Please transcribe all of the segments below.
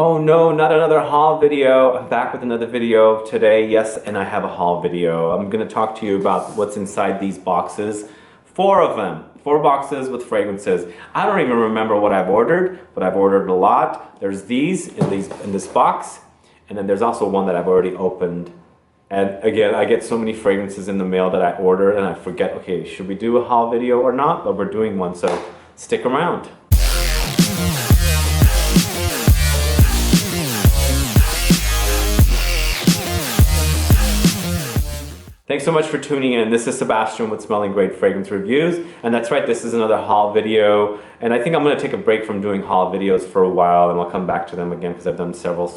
Oh no, not another haul video. I'm back with another video today. Yes, and I have a haul video. I'm gonna talk to you about what's inside these boxes. Four of them. Four boxes with fragrances. I don't even remember what I've ordered, but I've ordered a lot. There's these in this box, and then there's also one that I've already opened. And again, I get so many fragrances in the mail that I order and I forget, okay, should we do a haul video or not? But we're doing one, so stick around. Thanks so much for tuning in. This is Sebastian with Smelling Great Fragrance Reviews. And that's right, this is another haul video. And I think I'm gonna take a break from doing haul videos for a while and I'll come back to them again because I've done several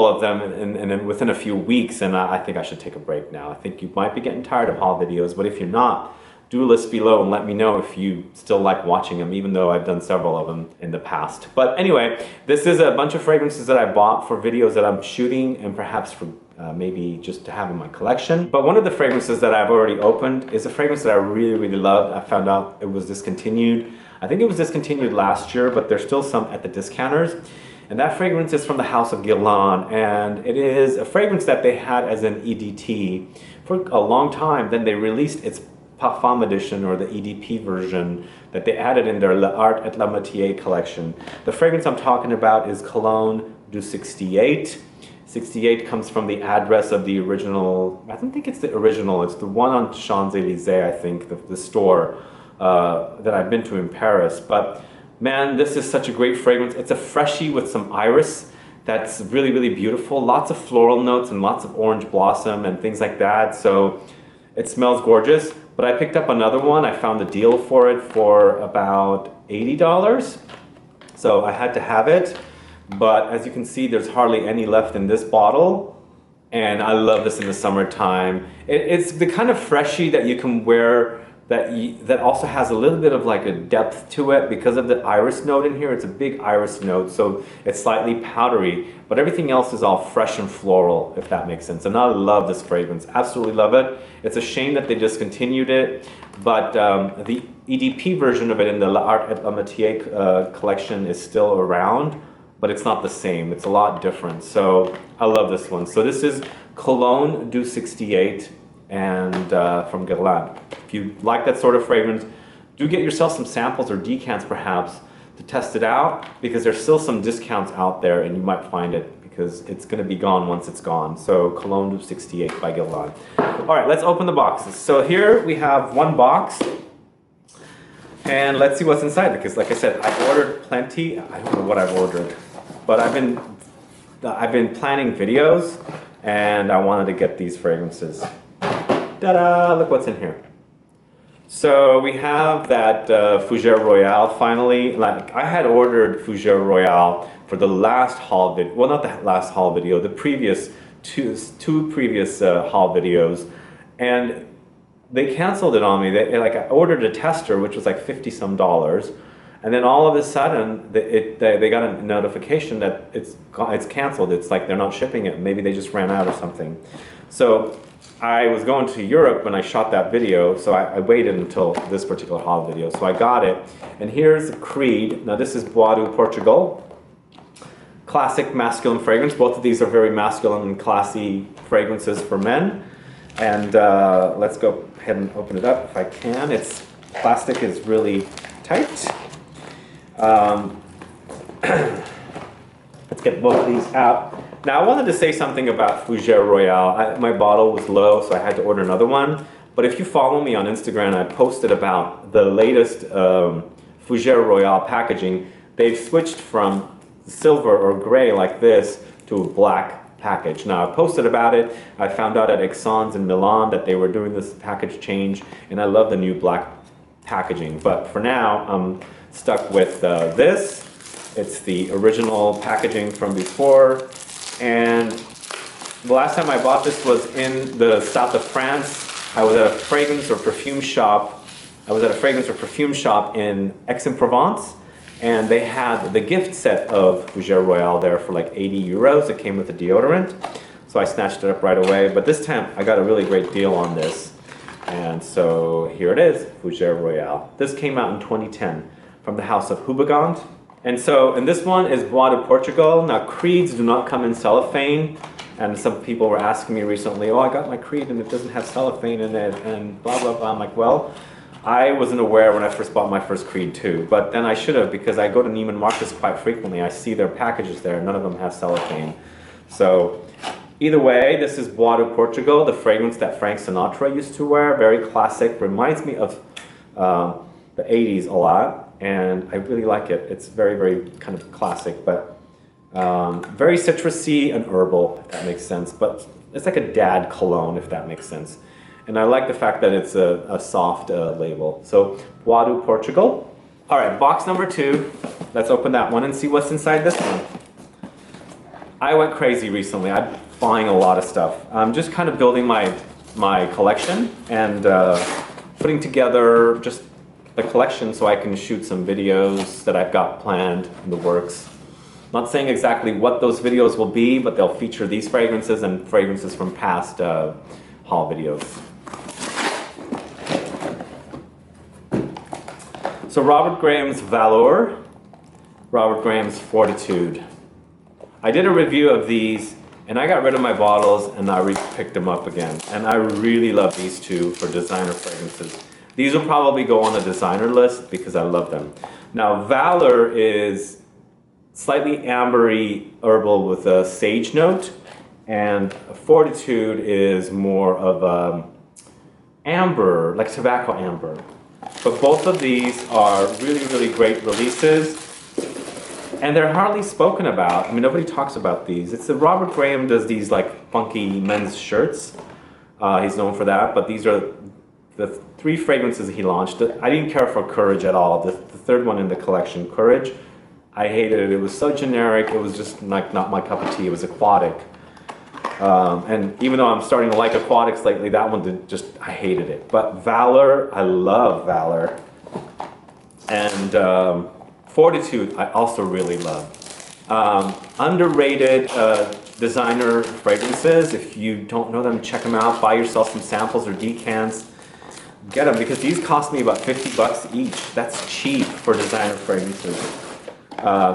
of them and then within a few weeks, and I think I should take a break now. I think you might be getting tired of haul videos, but if you're not, do list below and let me know if you still like watching them, even though I've done several of them in the past. But anyway, this is a bunch of fragrances that I bought for videos that I'm shooting and perhaps for maybe just to have in my collection. But one of the fragrances that I've already opened is a fragrance that I really loved. I found out it was discontinued. I think it was discontinued last year, but there's still some at the discounters. And that fragrance is from the house of GUERLAIN, and it is a fragrance that they had as an EDT for a long time. Then they released its Parfum edition, or the EDP version, that they added in their L'Art et la Métier collection. The fragrance I'm talking about is Cologne du 68. 68 comes from the address of the original, I don't think it's the original, it's the one on Champs-Élysées, I think, the store that I've been to in Paris. But man, this is such a great fragrance. It's a freshie with some iris that's really beautiful. Lots of floral notes and lots of orange blossom and things like that. So it smells gorgeous. But I picked up another one. I found a deal for it for about $80. So I had to have it. But as you can see, there's hardly any left in this bottle. And I love this in the summertime. It's the kind of freshie that you can wear that also has a little bit of like a depth to it because of the iris note in here. It's a big iris note, so it's slightly powdery, but everything else is all fresh and floral, if that makes sense. And I love this fragrance, absolutely love it. It's a shame that they discontinued it, but the EDP version of it in the L'Art et la Métier collection is still around, but it's not the same. It's a lot different. So I love this one. So this is Cologne du 68. And from GUERLAIN. If you like that sort of fragrance, do get yourself some samples or decants perhaps to test it out, because there's still some discounts out there and you might find it because it's going to be gone once it's gone. So Cologne du 68 by GUERLAIN. All right, let's open the boxes. So here we have one box and let's see what's inside, because like I said, I ordered plenty. I don't know what I've ordered, but I've been planning videos and I wanted to get these fragrances. Ta-da! Look what's in here. So we have that Fougere Royale finally. Like, I had ordered Fougere Royale for the last haul video. Well, not the last haul video, the previous two previous haul videos, and they canceled it on me. I ordered a tester, which was like $50 some, and then all of a sudden they got a notification that it's canceled. It's like they're not shipping it. Maybe they just ran out or something. So I was going to Europe when I shot that video, so I waited until this particular haul video. So I got it, and here's Creed. Now this is BOIS, Portugal. Classic masculine fragrance. Both of these are very masculine and classy fragrances for men. And let's go ahead and open it up if I can. Its plastic is really tight. Let's get both of these out. Now I wanted to say something about Fougere Royale. My bottle was low, so I had to order another one. But if you follow me on Instagram, I posted about the latest Fougere Royale packaging. They've switched from silver or gray like this to a black package. Now I posted about it. I found out at Exxon's in Milan that they were doing this package change, and I love the new black packaging. But for now, I'm stuck with this. It's the original packaging from before. And the last time I bought this was in the south of France. I was at a fragrance or perfume shop. In Aix-en-Provence, and they had the gift set of Fougere Royale there for like 80 euros. It came with a deodorant, so I snatched it up right away. But this time I got a really great deal on this, and so here it is, Fougere Royale. This came out in 2010 from the house of HOUBIGANT. And so, and this one is Bois de Portugal. Now, creeds do not come in cellophane. And some people were asking me recently, oh, I got my creed and it doesn't have cellophane in it and blah, blah, blah. I'm like, well, I wasn't aware when I first bought my first creed too. But then I should have, because I go to Neiman Marcus quite frequently. I see their packages there. None of them have cellophane. So either way, this is Bois de Portugal, the fragrance that Frank Sinatra used to wear. Very classic. Reminds me of the 80s a lot. And I really like it. It's very, very kind of classic, but very citrusy and herbal, if that makes sense. But it's like a dad cologne, if that makes sense. And I like the fact that it's a soft label. So, Bois de Portugal. All right, box number 2. Let's open that one and see what's inside this one. I went crazy recently. I'm buying a lot of stuff. I'm just kind of building my collection and putting together just the collection so I can shoot some videos that I've got planned in the works. Not saying exactly what those videos will be, but they'll feature these fragrances and fragrances from past haul videos. So Robert Graham's VALOUR, Robert Graham's FORTITUDE. I did a review of these and I got rid of my bottles and I picked them up again. And I really love these two for designer fragrances. These will probably go on the designer list because I love them. Now, VALOUR is slightly ambery herbal with a sage note, and FORTITUDE is more of amber, like tobacco amber. But both of these are really, really great releases, and they're hardly spoken about. I mean, nobody talks about these. It's Robert Graham does these like funky men's shirts. He's known for that, but these are the 3 fragrances he launched. I didn't care for Courage at all. The third one in the collection, Courage, I hated it. It was so generic. It was just like not my cup of tea. It was aquatic. And even though I'm starting to like aquatics lately, that one I hated it. But VALOUR, I love VALOUR. And FORTITUDE, I also really love. Underrated designer fragrances. If you don't know them, check them out. Buy yourself some samples or decants. Get them because these cost me about 50 bucks each. That's cheap for designer fragrances. I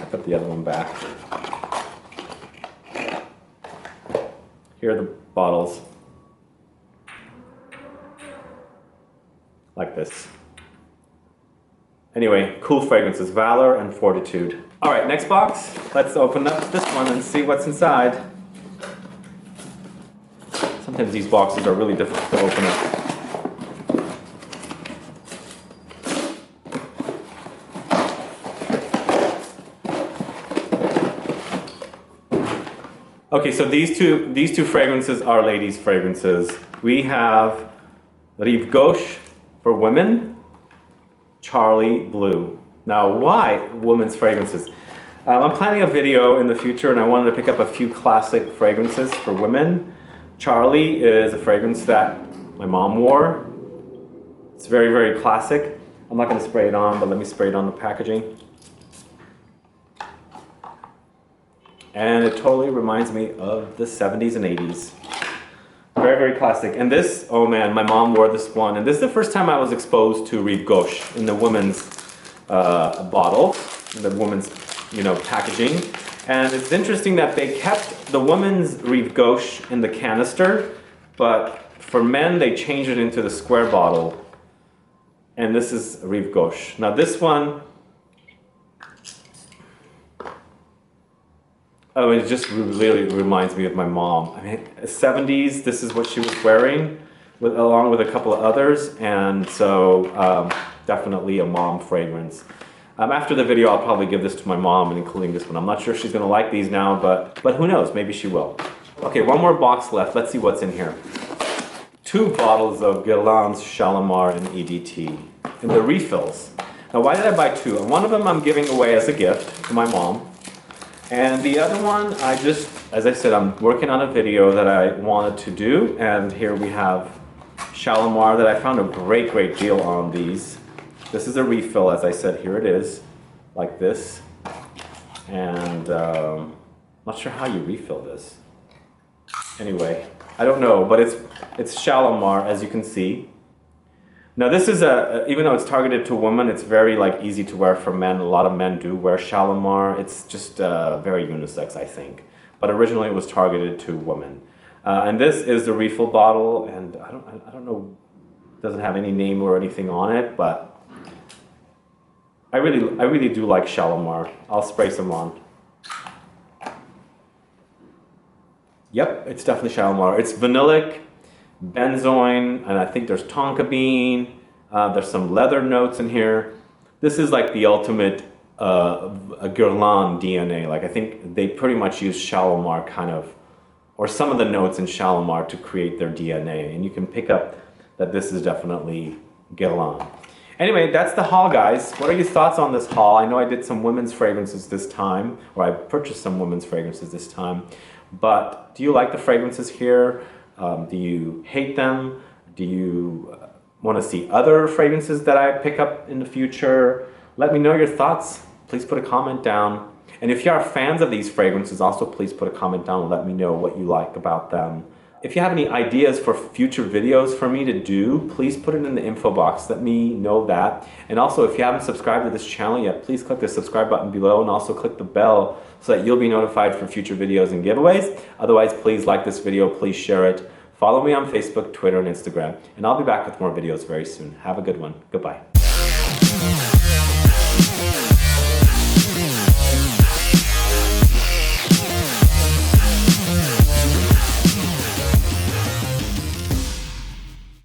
put the other one back. Here are the bottles. Like this. Anyway, cool fragrances, VALOUR and FORTITUDE. All right, next box. Let's open up this one and see what's inside. Sometimes these boxes are really difficult to open up. Okay, so these two fragrances are ladies' fragrances. We have RIVE GAUCHE for women, Charlie Blue. Now, why women's fragrances? I'm planning a video in the future and I wanted to pick up a few classic fragrances for women. Charlie is a fragrance that my mom wore. It's very, very classic. I'm not going to spray it on, but let me spray it on the packaging. And it totally reminds me of the 70s and 80s. Very, very classic. And this, oh man, my mom wore this one. And this is the first time I was exposed to RIVE GAUCHE in the women's bottle, in the women's, packaging. And it's interesting that they kept the women's RIVE GAUCHE in the canister, but for men, they changed it into the square bottle. And this is RIVE GAUCHE. Now this one, oh, it just really reminds me of my mom. I mean, 70s, this is what she was wearing, along with a couple of others, and so definitely a mom fragrance. After the video, I'll probably give this to my mom, and including this one. I'm not sure if she's going to like these now, but who knows? Maybe she will. Okay, one more box left. Let's see what's in here. 2 bottles of Guerlain's Shalimar and EDT in the refills. Now, why did I buy 2? One of them I'm giving away as a gift to my mom. And the other one, as I said, I'm working on a video that I wanted to do. And here we have Shalimar that I found a great, great deal on these. This is a refill, as I said, here it is, like this. And not sure how you refill this. Anyway, I don't know, but it's Shalimar, as you can see. Now this is even though it's targeted to women, it's very like easy to wear for men. A lot of men do wear Shalimar. It's just very unisex, I think. But originally it was targeted to women. And this is the refill bottle, and I don't know, it doesn't have any name or anything on it, but I really do like Shalimar. I'll spray some on. Yep, it's definitely Shalimar. It's vanillic, benzoin, and I think there's tonka bean. There's some leather notes in here. This is like the ultimate Guerlain DNA. Like I think they pretty much use Shalimar kind of, or some of the notes in Shalimar to create their DNA. And you can pick up that this is definitely Guerlain. Anyway, that's the haul, guys. What are your thoughts on this haul? I know I did some women's fragrances this time, or I purchased some women's fragrances this time. But do you like the fragrances here? Do you hate them? Do you want to see other fragrances that I pick up in the future? Let me know your thoughts. Please put a comment down. And if you are fans of these fragrances, also please put a comment down and let me know what you like about them. If you have any ideas for future videos for me to do, please put it in the info box. Let me know that. And also, if you haven't subscribed to this channel yet, please click the subscribe button below and also click the bell so that you'll be notified for future videos and giveaways. Otherwise, please like this video, please share it. Follow me on Facebook, Twitter, and Instagram. And I'll be back with more videos very soon. Have a good one. Goodbye.